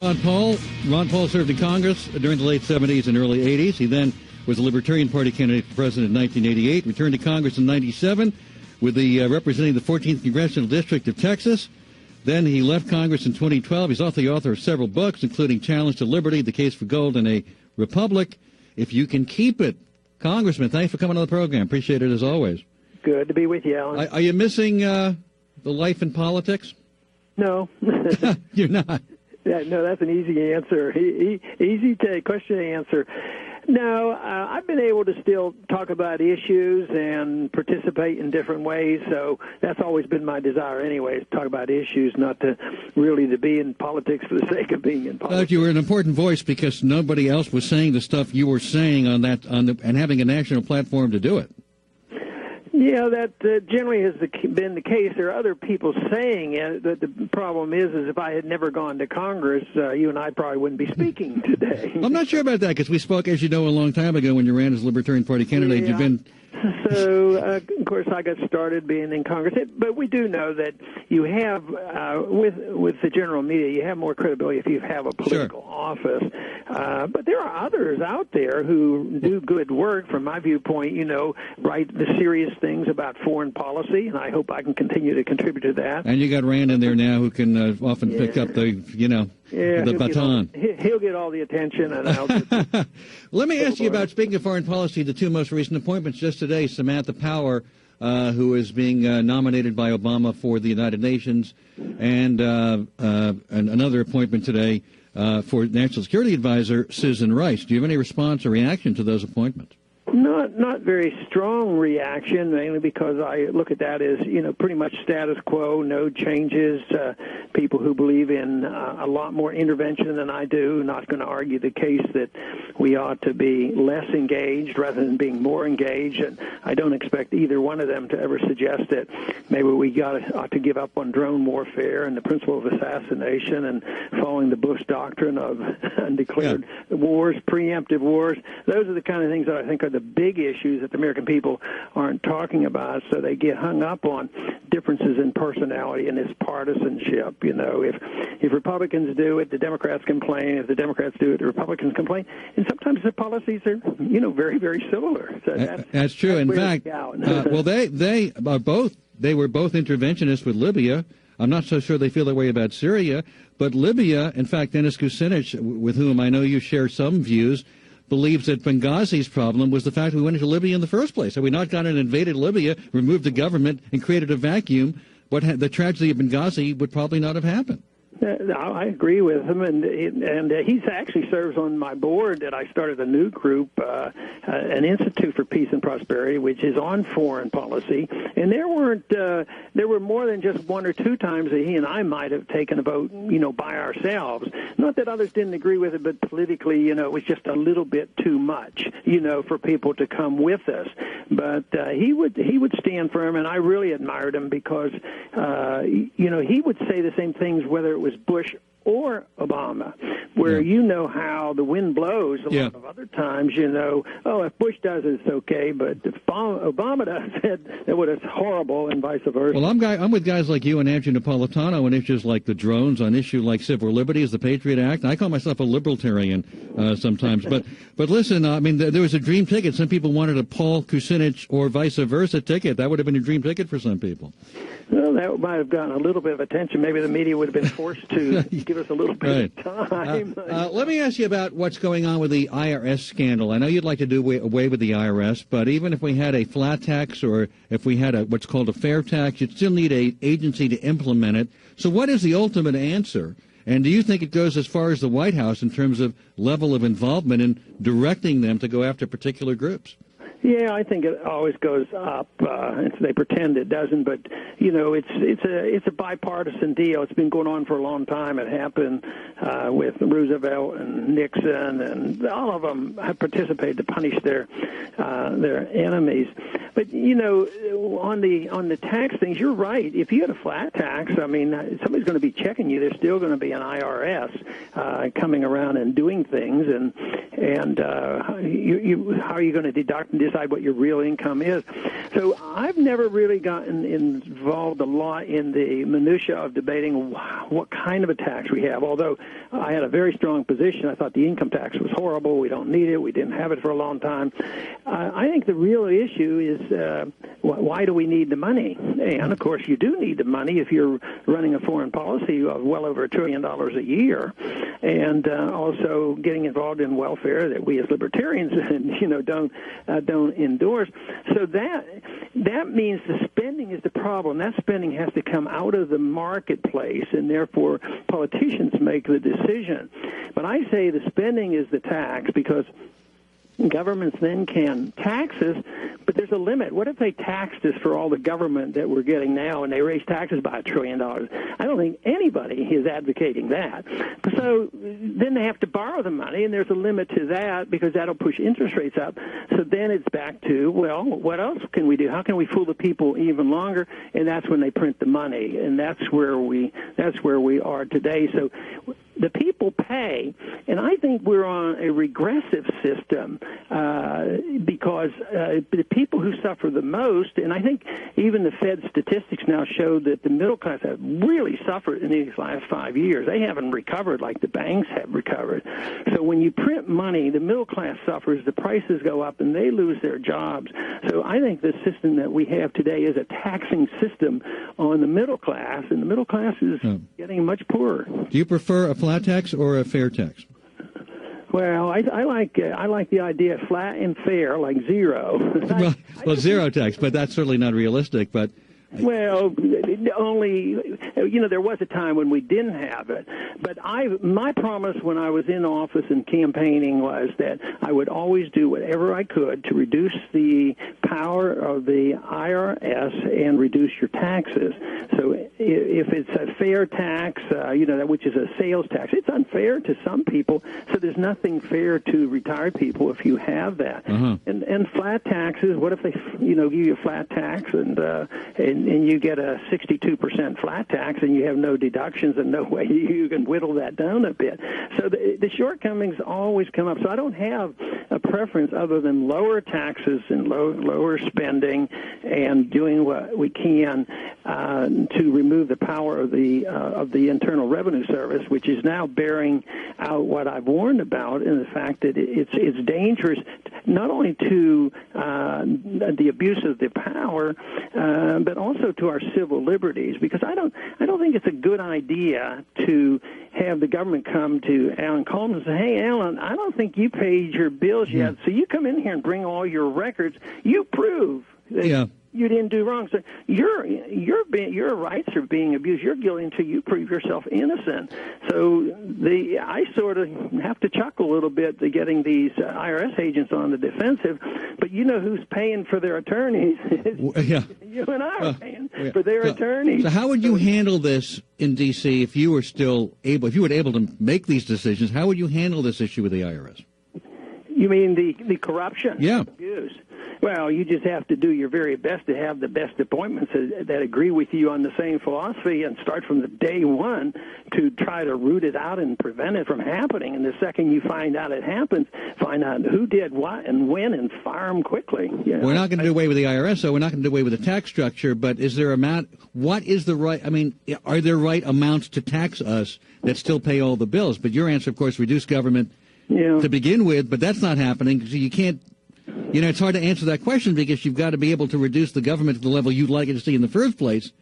Ron Paul served in Congress during the late 70s and early 80s. He then was a Libertarian Party candidate for president in 1988, returned to Congress in 97 with the representing the 14th Congressional District of Texas. Then he left Congress in 2012. He's also the author of several books, including Challenge to Liberty, The Case for Gold in a Republic, If You Can Keep It. Congressman, thanks for coming on the program. Appreciate it as always. Good to be with you, Alan. Are you missing the life in politics? No. You're not? Yeah, no, that's an easy answer. Easy question to answer. No, I've been able to still talk about issues and participate in different ways, so that's always been my desire anyway, is to talk about issues, not to really to be in politics for the sake of being in politics. You were an important voice because nobody else was saying the stuff you were saying and having a national platform to do it. Yeah, that generally has been the case. There are other people saying it. But the problem is if I had never gone to Congress, you and I probably wouldn't be speaking today. I'm not sure about that because we spoke, as you know, a long time ago when you ran as Libertarian Party candidate. Yeah. You've been... So, of course, I got started being in Congress. But we do know that you have, with the general media, you have more credibility if you have a political office. But there are others out there who do good work, from my viewpoint, write the serious things about foreign policy, and I hope I can continue to contribute to that. And you got Rand in there now who can often pick up the baton. He'll get all the attention. And I'll Let me ask you about, speaking of foreign policy, the two most recent appointments just today, Samantha Power, who is being nominated by Obama for the United Nations, and another appointment today for National Security Advisor Susan Rice. Do you have any response or reaction to those appointments? Not very strong reaction, mainly because I look at that as, pretty much status quo, no changes. People who believe in a lot more intervention than I do, not going to argue the case that we ought to be less engaged rather than being more engaged. And I don't expect either one of them to ever suggest that maybe we ought to give up on drone warfare and the principle of assassination and following the Bush doctrine of undeclared wars, preemptive wars. Those are the kind of things that I think are the big issues that the American people aren't talking about, so they get hung up on differences in personality and this partisanship. If Republicans do it, the Democrats complain. If the Democrats do it, the Republicans complain. And sometimes the policies are, very, very similar. So that's true. In fact, they were both interventionists with Libya. I'm not so sure they feel that way about Syria, but Libya, in fact, Dennis Kucinich, with whom I know you share some views, believes that Benghazi's problem was the fact that we went into Libya in the first place. Had we not gone and invaded Libya, removed the government, and created a vacuum, the tragedy of Benghazi would probably not have happened. I agree with him, and he actually serves on my board that I started a new group, an Institute for Peace and Prosperity, which is on foreign policy. And there were more than just one or two times that he and I might have taken a vote, by ourselves. Not that others didn't agree with it, but politically, it was just a little bit too much, for people to come with us. But he would stand firm, and I really admired him because, he would say the same things whether it was Bush or Obama, where how the wind blows a lot of other times, if Bush does it, it's okay, but if Obama does it, it's horrible, and vice versa. Well, I'm with guys like you and Andrew Napolitano on issues like the drones, on issues like civil liberties, the Patriot Act. I call myself a libertarian sometimes, but listen, there was a dream ticket. Some people wanted a Paul Kucinich or vice versa ticket. That would have been a dream ticket for some people. Well, that might have gotten a little bit of attention. Maybe the media would have been forced to give us a little bit of time. Let me ask you about what's going on with the IRS scandal. I know you'd like to do away with the IRS, but even if we had a flat tax or if we had what's called a fair tax, you'd still need an agency to implement it. So what is the ultimate answer? And do you think it goes as far as the White House in terms of level of involvement in directing them to go after particular groups? Yeah, I think it always goes up. They pretend it doesn't, but it's a bipartisan deal. It's been going on for a long time. It happened with Roosevelt and Nixon, and all of them have participated to punish their enemies. But on the tax things, you're right. If you had a flat tax, somebody's going to be checking you. There's still going to be an IRS coming around and doing things, and and how are you going to deduct and decide what your real income is? So I've never really gotten involved a lot in the minutia of debating what kind of a tax we have, although I had a very strong position. I thought the income tax was horrible. We don't need it. We didn't have it for a long time. I think the real issue is why do we need the money? And, of course, you do need the money if you're running a foreign policy of well over $1 trillion a year, and also getting involved in welfare that we as libertarians don't endorse. So that means the spending is the problem. That spending has to come out of the marketplace, and therefore politicians make the decision. But I say the spending is the tax, because governments then can tax us, but there's a limit. What if they taxed us for all the government that we're getting now, and they raise taxes by $1 trillion? I don't think anybody is advocating that. So then they have to borrow the money, and there's a limit to that, because that'll push interest rates up. So then it's back to, well, what else can we do? How can we fool the people even longer? And that's when they print the money, and that's where we are today. So the people pay, and I think we're on a regressive system because the people who suffer the most, and I think even the Fed statistics now show that the middle class have really suffered in these last 5 years. They haven't recovered like the banks have recovered. So when you print money, the middle class suffers, the prices go up, and they lose their jobs. So I think the system that we have today is a taxing system on the middle class, and the middle class is getting much poorer. Do you prefer a flat tax or a fair tax? Well, I like the idea of flat and fair, like zero. well, zero tax, but that's certainly not realistic. But well, only, there was a time when we didn't have it. But my promise when I was in office and campaigning was that I would always do whatever I could to reduce the power of the IRS and reduce your taxes. So if it's a fair tax, which is a sales tax, it's unfair to some people. So there's nothing fair to retired people if you have that. Uh-huh. And flat taxes, what if they, give you a flat tax and you get a 62% flat tax and you have no deductions and no way you can whittle that down a bit. So the shortcomings always come up. So I don't have a preference other than lower taxes and lower spending and doing what we can to remove the power of the Internal Revenue Service, which is now bearing out what I've warned about in the fact that it's dangerous not only to the abuse of the power, but also to our civil liberties, because I don't think it's a good idea to have the government come to Alan Colmes and say, hey, Alan, I don't think you paid your bills yet, so you come in here and bring all your records. You prove that you didn't do wrong. So your rights are being abused. You're guilty until you prove yourself innocent. So I sort of have to chuckle a little bit to getting these IRS agents on the defensive. But you know who's paying for their attorneys? You and I are paying for their attorneys. So how would you handle this in D.C. if you were able to make these decisions? How would you handle this issue with the IRS? You mean the corruption? Yeah. Abuse. Well, you just have to do your very best to have the best appointments that agree with you on the same philosophy and start from the day one to try to root it out and prevent it from happening. And the second you find out it happens, find out who did what and when and fire them quickly. We're not going to do away with the IRS, so we're not going to do away with the tax structure, but is there what is the right, are there right amounts to tax us that still pay all the bills? But your answer, of course, reduce government to begin with, but that's not happening, so you can't. It's hard to answer that question because you've got to be able to reduce the government to the level you'd like it to see in the first place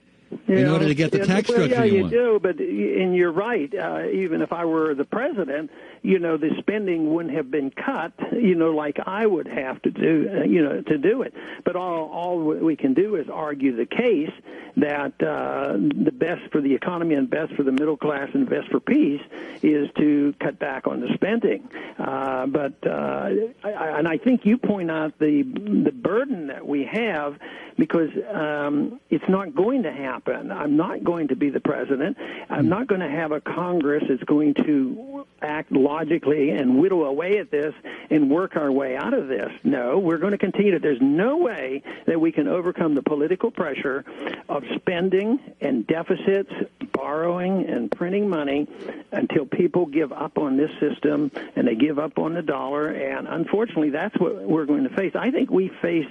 in order to get the tax structure you want. Yeah, you do, and you're right. Even if I were the president, the spending wouldn't have been cut, like I would have to do, to do it. But all we can do is argue the case that the best for the economy and best for the middle class and best for peace is to cut back on the spending. And I think you point out the burden that we have because it's not going to happen. I'm not going to be the president. I'm not going to have a Congress that's going to act logically and whittle away at this and work our way out of this. No, we're going to continue. There's no way that we can overcome the political pressure of spending and deficits, borrowing and printing money until people give up on this system and they give up on the dollar. And unfortunately, that's what we're going to face. I think we face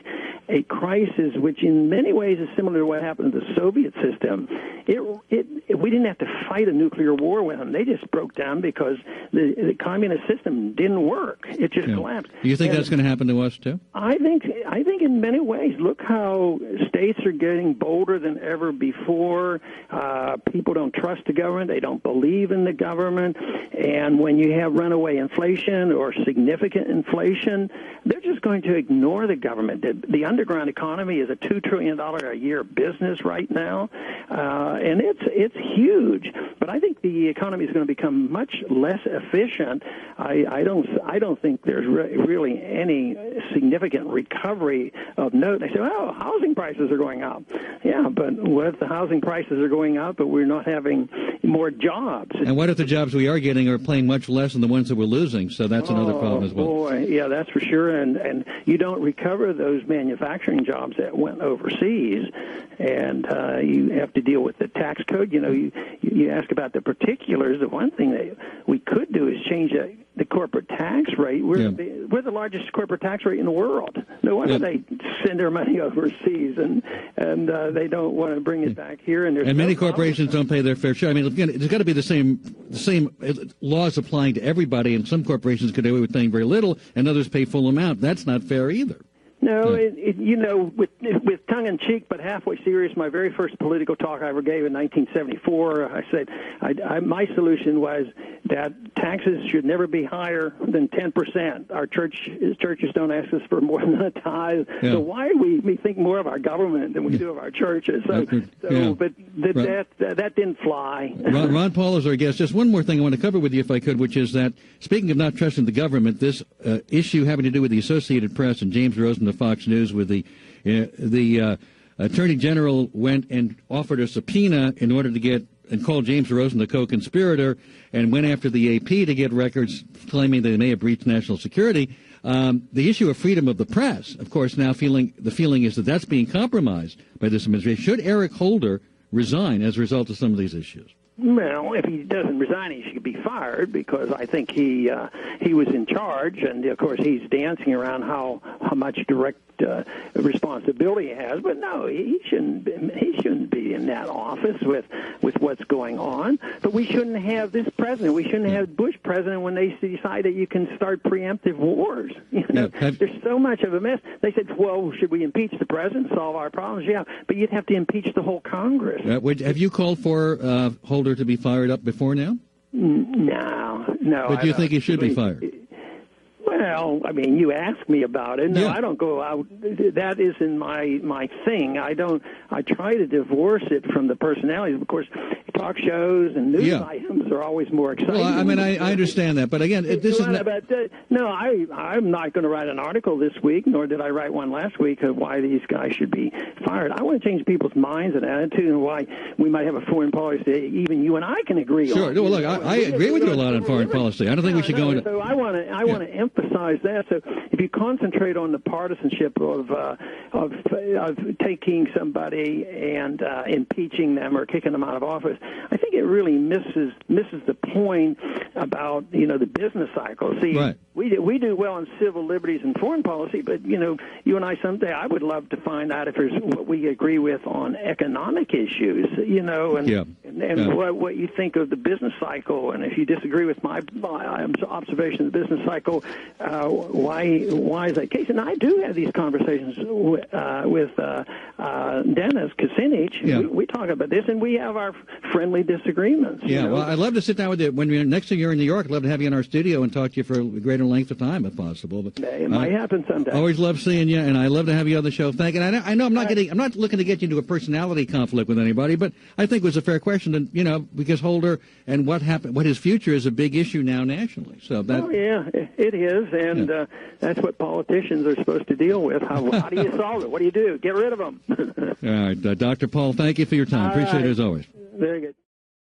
a crisis which in many ways is similar to what happened to the Soviet system. We didn't have to fight a nuclear war with them. They just broke down because the communist system didn't work. It just collapsed. Do you think that's going to happen to us too? I think in many ways, look how states are getting bolder than ever before. People don't trust the government. They don't believe in the government. And when you have runaway inflation or significant inflation, they're just going to ignore the government. The underground economy is a $2 trillion a year business right now, and it's huge. But I think the economy is going to become much less efficient. I don't think there's really any significant recovery of note. They say, "Oh, housing prices are going up." Yeah, but what if the housing prices are going up, but we're not having more jobs? And what if the jobs we are getting are paying much less than the ones that we're losing? So that's another problem as well. Boy, yeah, that's for sure. And you don't recover those manufacturing jobs that went overseas, and you have to deal with the tax code. You ask about the particulars. The one thing that we could do is change the corporate tax rate. We're the largest corporate tax rate in the world. No wonder they send their money overseas, and they don't want to bring it back here. And many corporations don't pay their fair share. I mean, again, there's got to be the same laws applying to everybody, and some corporations could do it with paying very little, and others pay full amount. That's not fair either. No, with tongue-in-cheek but halfway serious, my very first political talk I ever gave in 1974, I said my solution was that taxes should never be higher than 10%. Our churches don't ask us for more than a tithe. Yeah. So why do we think more of our government than we do of our churches? But that didn't fly. Ron Paul is our guest. Just one more thing I want to cover with you, if I could, which is that, speaking of not trusting the government, this issue having to do with the Associated Press and James Rosen of Fox News, with the Attorney General went and offered a subpoena in order to get and called James Rosen the co-conspirator, and went after the AP to get records claiming they may have breached national security. The issue of freedom of the press, of course, now the feeling is that that's being compromised by this administration. Should Eric Holder resign as a result of some of these issues? Well, if he doesn't resign, he should be fired, because I think he was in charge, and of course he's dancing around how much direct responsibility he has. But no, he shouldn't be in that office with what's going on. But we shouldn't have this president. We shouldn't have Bush president when they decide that you can start preemptive wars. There's so much of a mess. They said, well, should we impeach the president and solve our problems? Yeah, but you'd have to impeach the whole Congress. Have you called for Holder to be fired up before now? No. But do you think he should be fired? Well, I mean, you asked me about it. No, I don't go out. That isn't my thing. I try to divorce it from the personalities. Of course, talk shows and news items are always more exciting. Well, I mean, I understand that, but again, this is no. I'm not going to write an article this week, nor did I write one last week of why these guys should be fired. I want to change people's minds and attitude, and why we might have a foreign policy even you and I can agree on. Sure. Well, look, I agree with you a lot on foreign policy. I don't think we should go into. So I want to emphasize that. So if you concentrate on the partisanship of taking somebody and impeaching them or kicking them out of office, I think it really misses the point about the business cycle. See, we do well in civil liberties and foreign policy, but you and I someday, I would love to find out if there's what we agree with on economic issues, and what you think of the business cycle, and if you disagree with my observation of the business cycle, why is that case? And I do have these conversations with Dennis Kucinich. Yeah. We talk about this, and we have our friendly disagreements. Yeah, well, I'd love to sit down with you when next time you're in New York. I'd love to have you in our studio and talk to you for a greater length of time, if possible. But it might happen someday. Always love seeing you, and I love to have you on the show. Thank you. And I know I'm not looking to get you into a personality conflict with anybody, but I think it was a fair question, and because Holder and what his future is a big issue now nationally. So it is, and that's what politicians are supposed to deal with. How do you solve it? What do you do? Get rid of them. All right, Dr. Paul, thank you for your time. Appreciate it as always. Very good.